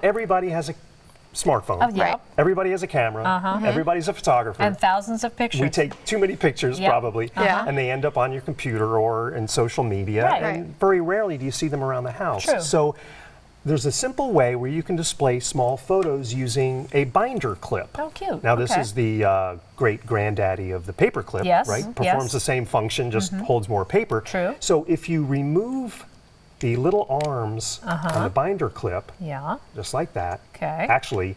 Everybody has a smartphone. Oh, yeah. Right. Everybody has a camera. Everybody's a photographer. And thousands of pictures. We take too many pictures, Yep. probably, and they end up on your computer or in social media. Right. And very rarely do you see them around the house. True. So there's a simple way where you can display small photos using a binder clip. Oh, cute. Now, this Okay. is the great granddaddy of the paper clip, Yes, right? yes. Performs the same function, just holds more paper. True. So if you remove the little arms on the binder clip, Yeah. just like that. Okay. Actually,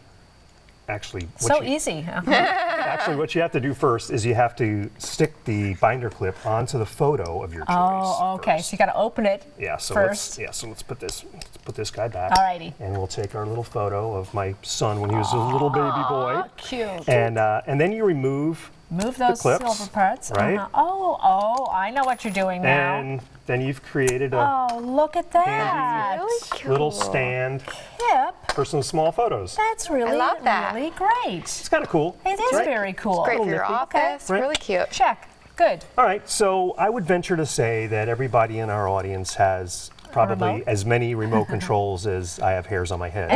So easy. actually, what you have to do first is you have to stick the binder clip onto the photo of your choice. Oh, okay. first. So you got to open it Yeah. So first. let's put this guy back. Alrighty. And we'll take our little photo of my son when he was a little baby boy. Cute. And then you remove Move those clips, silver parts. right? Oh, I know what you're doing now. and then you've created a Oh, look at that. Really cute. little stand Kip, for some small photos. that's really, love that. really great. It's kind of cool. It is right? very cool. Great for Little your nifty. office. Right. Really cute. Check. Good. All right, so I would venture to say that everybody in our audience has probably remote? as many remote controls as I have hairs on my head,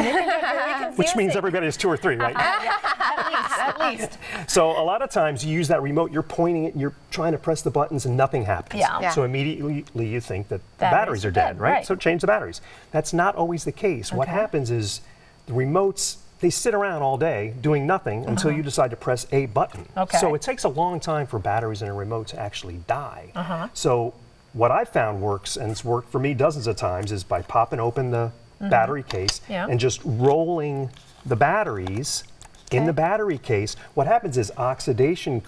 which means Confusing. everybody has 2 or 3, right? At least. So a lot of times you use that remote, you're pointing it, you're trying to press the buttons and nothing happens. Yeah. Yeah. So immediately you think that the Batteries batteries are are dead, dead, right? right. So change the batteries. That's not always the case. What Okay. happens is the remotes, they sit around all day doing nothing until you decide to press a button. Okay. So it takes a long time for batteries in a remote to actually die. Uh-huh. So what I found works, and it's worked for me dozens of times, is by popping open the battery case Yeah. and just rolling the batteries in the battery case. What happens is oxidation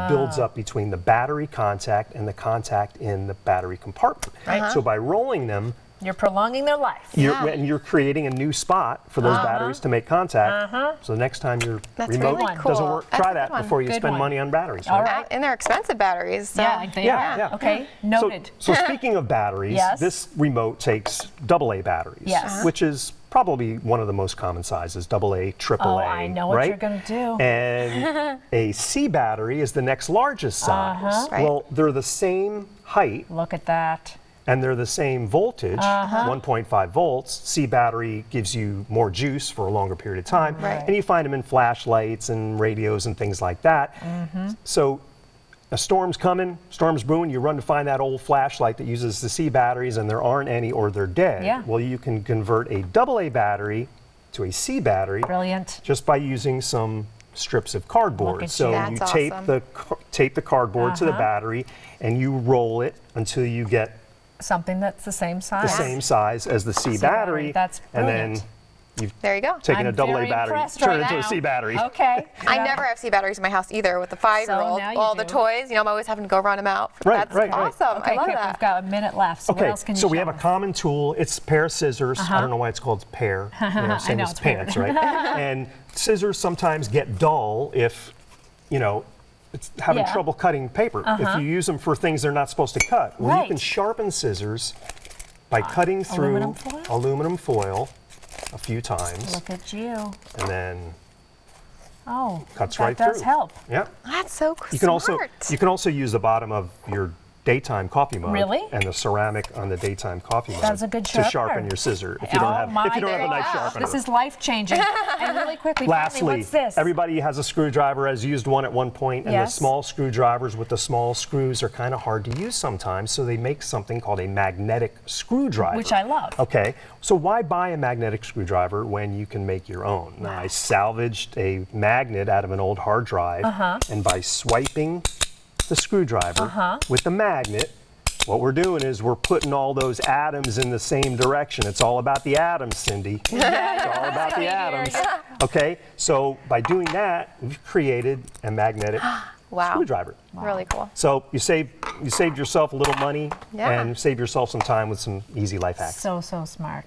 builds up between the battery contact and the contact in the battery compartment. Right. So by rolling them, You're prolonging their life. you're creating a new spot for those batteries to make contact. So the next time your That's remote really doesn't cool. work, That's try a that good one. before you Good spend one. money on batteries. All right? right. And they're expensive batteries. So. Yeah, they Yeah, are. yeah. Okay, So, noted. so speaking of batteries, Yes. this remote takes AA batteries, Yes. which is probably one of the most common sizes, AA, AAA. Oh, I know what right? you're gonna do. And a C battery is the next largest size. Right. Well, they're the same height Look at that. and they're the same voltage, 1.5 volts. C battery gives you more juice for a longer period of time. Right. And you find them in flashlights and radios and things like that. So a storm's coming, storm's brewing, you run to find that old flashlight that uses the C batteries and there aren't any or they're dead. Yeah. Well, you can convert a AA battery to a C battery Brilliant. just by using some strips of cardboard. Look at So you. you That's tape awesome. tape the cardboard to the battery and you roll it until you get Something that's the same size. the same size as the C C battery. battery. That's and brilliant. then you've There you go. taken I'm a AA very battery, impressed turn right it into a now. C battery. Okay. I Yeah. never have C batteries in my house either with the 5-year-old. now you All the do. toys, I'm always having to go run them out. Right, That's right, right. awesome. Okay, I love Kip, that. we've got a minute left. So what Okay, else can you so we show have a us? common tool. It's a pair of scissors. I don't know why it's called pear. Same know, as it's weird. pants, right? And scissors sometimes get dull if, it's having Yeah. trouble cutting paper. If you use them for things they're not supposed to cut. Well, you Right. can sharpen scissors by cutting through aluminum foil? aluminum foil a few times, Look at you. and then Oh, cuts that right does through. help. Yeah. That's so cool. You can also use the bottom of your daytime coffee mug Really? and the ceramic on the daytime coffee mug That's a good to sharpener. sharpen your scissor if you don't have my, if you don't have a there nice you go. sharpener. This is life changing. And really quickly, finally, Lastly, what's this? everybody has a screwdriver, has used one at one point, and the Yes. small screwdrivers with the small screws are kind of hard to use sometimes, so they make something called a magnetic screwdriver. Which I love. Okay, so why buy a magnetic screwdriver when you can make your own? Now, I salvaged a magnet out of an old hard drive, and by swiping the screwdriver with the magnet, what we're doing is we're putting all those atoms in the same direction. It's all about the atoms, Cindy. It's all about the atoms. Okay, so by doing that, we've created a magnetic Wow. screwdriver. Really cool. So you saved yourself a little money Yeah. and saved yourself some time with some easy life hacks. So smart.